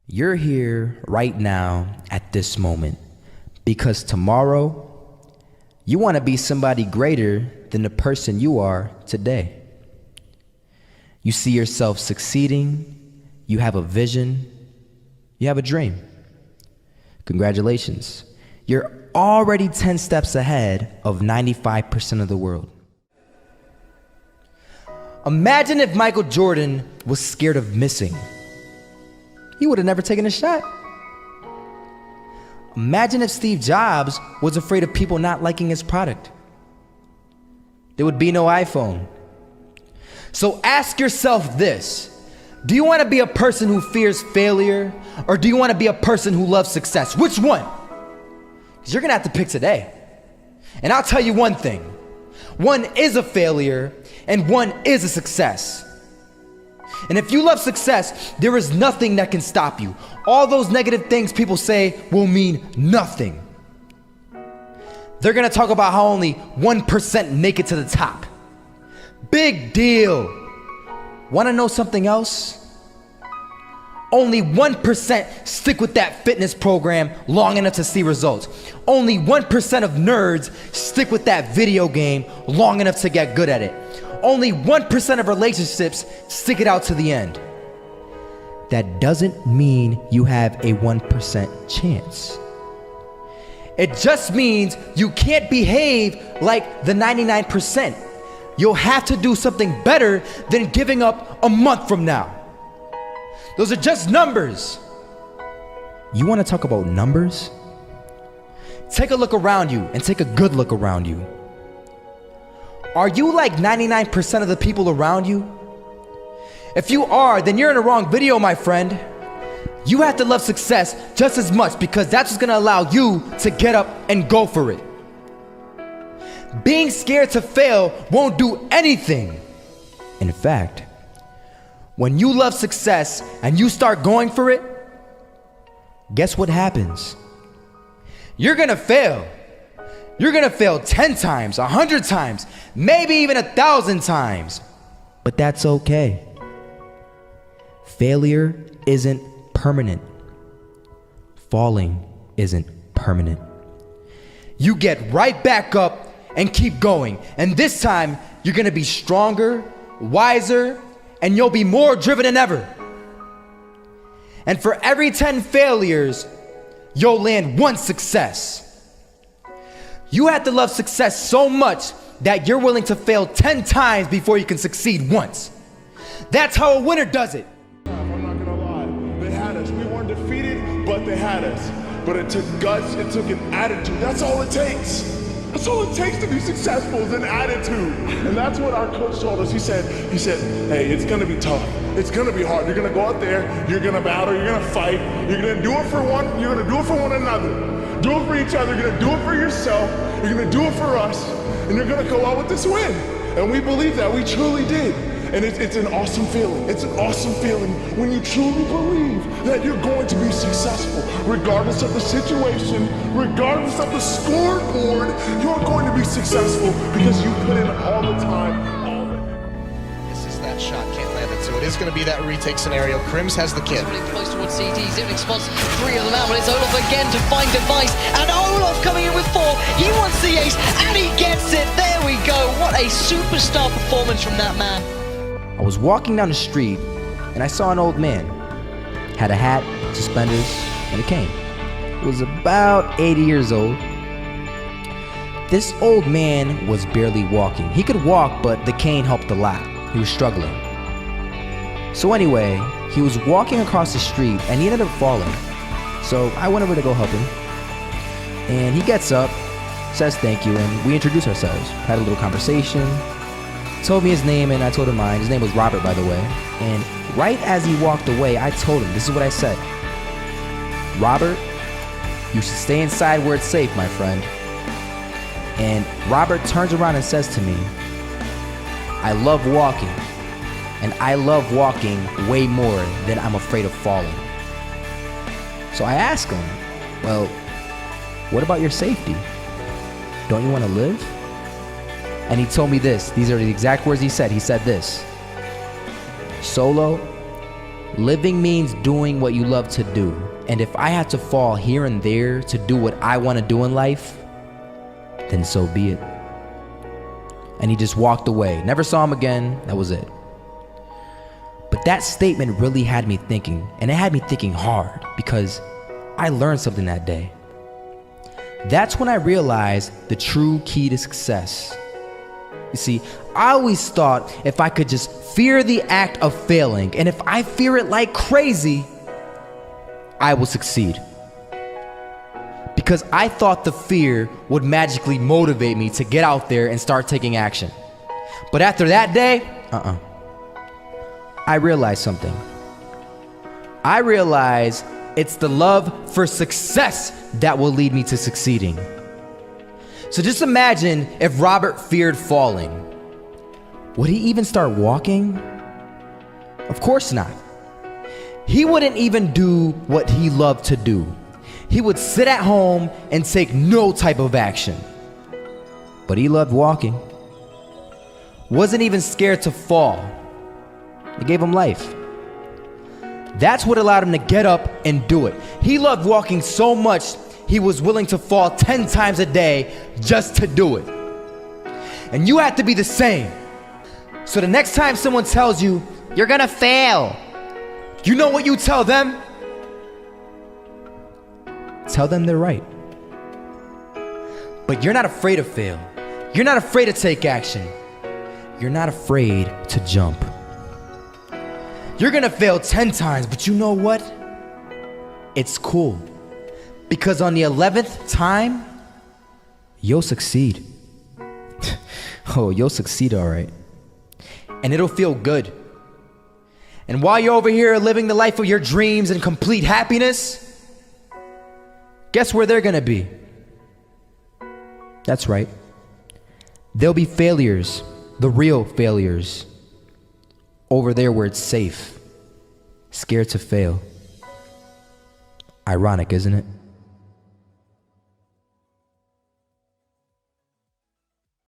You're here right now at this moment because tomorrow you want to be somebody greater than the person you are today. You see yourself succeeding, you have a vision, you have a dream. Congratulations. You're already 10 steps ahead of 95% of the world. Imagine if Michael Jordan was scared of missing. He would have never taken a shot. Imagine if Steve Jobs was afraid of people not liking his product. There would be no iPhone. So ask yourself this: do you want to be a person who fears failure, or do you want to be a person who loves success? Which one? Because you're gonna have to pick today. And I'll tell you one thing: one is a failure and one is a success. And if you love success, there is nothing that can stop you. All those negative things people say will mean nothing. They're gonna talk about how only 1% make it to the top. Big deal. Wanna know something else? Only 1% stick with that fitness program long enough to see results. Only 1% of nerds stick with that video game long enough to get good at it. Only 1% of relationships stick it out to the end. That doesn't mean you have a 1% chance. It just means you can't behave like the 99%. You'll have to do something better than giving up a month from now. Those are just numbers. You want to talk about numbers? Take a look around you and take a good look around you. Are you like 99% of the people around you? If you are, then you're in the wrong video, my friend. You have to love success just as much because that's what's gonna allow you to get up and go for it. Being scared to fail won't do anything. In fact, when you love success and you start going for it, guess what happens? You're gonna fail. You're gonna fail 10 times, 100 times, maybe even 1,000 times. But that's okay. Failure isn't permanent. Falling isn't permanent. You get right back up and keep going. And this time, you're gonna be stronger, wiser, and you'll be more driven than ever. And for every 10 failures, you'll land one success. You have to love success so much that you're willing to fail 10 times before you can succeed once. That's how a winner does it. I'm not gonna lie, they had us. We weren't defeated, but they had us. But it took guts, it took an attitude. That's all it takes. That's all it takes to be successful is an attitude. And that's what our coach told us. He said, hey, it's gonna be tough. It's gonna be hard. You're gonna go out there, you're gonna battle, you're gonna fight, you're gonna do it for one, you're gonna do it for one another. Do it for each other, you're gonna do it for yourself, you're gonna do it for us, and you're gonna go out with this win. And we believe that, we truly did. And it's an awesome feeling. It's an awesome feeling when you truly believe that you're going to be successful. Regardless of the situation, regardless of the scoreboard, you're going to be successful because you put in all the time. That shot can't land it, so it is going to be that retake scenario. Crims has the kid. Really close towards CT, Zivnik spots 3 of them out, but it's Olaf again to find Device, and Olaf coming in with 4, he wants the ace, and he gets it, there we go, what a superstar performance from that man. I was walking down the street and I saw an old man. Had a hat, suspenders, and a cane. He was about 80 years old. This old man was barely walking. He could walk, but the cane helped a lot. He was struggling. So anyway, he was walking across the street and he ended up falling. So I went over to go help him. And he gets up, says thank you, and we introduced ourselves. Had a little conversation. Told me his name and I told him mine. His name was Robert, by the way. And right as he walked away, I told him, this is what I said. Robert, you should stay inside where it's safe, my friend. And Robert turns around and says to me, I love walking, and I love walking way more than I'm afraid of falling. So I asked him, well, what about your safety? Don't you want to live? And he told me this. These are the exact words he said. He said this: solo Living means doing what you love to do. And if I had to fall here and there to do what I want to do in life, then so be it. And he just walked away. Never saw him again. That was it. But that statement really had me thinking, and it had me thinking hard, because I learned something that day. That's when I realized the true key to success. You see, I always thought if I could just fear the act of failing, and if I fear it like crazy, I will succeed. Because I thought the fear would magically motivate me to get out there and start taking action. But after that day, I realized something. I realized it's the love for success that will lead me to succeeding. So just imagine if Robert feared falling. Would he even start walking? Of course not. He wouldn't even do what he loved to do. He would sit at home and take no type of action. But he loved walking. Wasn't even scared to fall. It gave him life. That's what allowed him to get up and do it. He loved walking so much, he was willing to fall 10 times a day just to do it. And you have to be the same. So the next time someone tells you, you're gonna fail, you know what you tell them? Tell them they're right. But you're not afraid to fail. You're not afraid to take action. You're not afraid to jump. You're gonna fail 10 times, but you know what? It's cool. Because on the 11th time, you'll succeed. Oh, you'll succeed, all right. And it'll feel good. And while you're over here living the life of your dreams and complete happiness, guess where they're gonna be? That's right. They'll be failures, the real failures. Over there where it's safe, scared to fail. Ironic, isn't it?